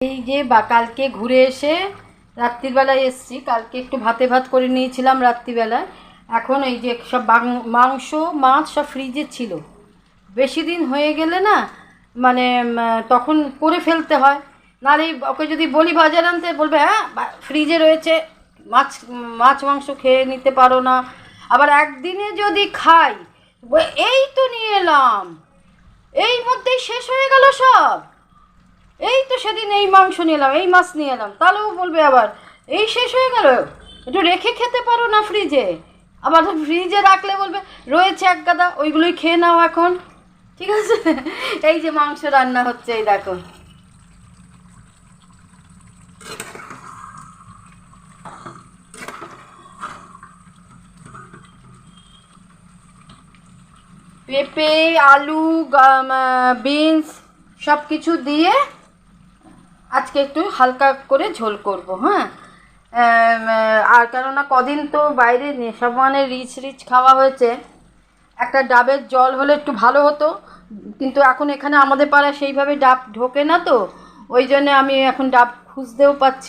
এই যে কালকে ঘুরে এসে রাত্রিবেলায় এসছি, কালকে একটু ভাত করে নিয়েছিলাম রাত্রিবেলায়। এখন এই যে সব মাংস মাছ সব ফ্রিজে ছিল, বেশি দিন হয়ে গেলে না মানে তখন করে ফেলতে হয়, নাহলে ওকে যদি বলি বাজার আনতে বলবে হ্যাঁ ফ্রিজে রয়েছে, মাছ মাংস খেয়ে নিতে পারো না। আবার একদিনে যদি খাই এই তো নিয়ে এলাম, এই মধ্যেই শেষ হয়ে গেল সব, এই তো সেদিন এই মাংস নিয়ে এলাম, এই মাছ নিয়ে এলাম, তাহলেও বলবে আবার এই শেষ হয়ে গেল, একটু রেখে খেতে পারো না ফ্রিজে। আবার ফ্রিজে রাখলে বলবে রয়েছে এক গাদা, ওইগুলোই খেয়ে নাও এখন। ঠিক আছে, এই যে মাংস রান্না হচ্ছে, এই দেখো। পেঁপে, আলু, বিনস সব কিছু দিয়ে আজকে একটু হালকা করে ঝোল করব। হ্যাঁ, আর কেননা কদিন তো বাইরে সব মানে রিচ খাওয়া হয়েছে, একটা ডাবের জল হলে একটু ভালো হতো, কিন্তু এখন এখানে আমাদের পাড়ায় সেইভাবে ডাব ঢোকে না, তো ওই জন্য আমি এখন ডাব খুঁজতেও পাচ্ছি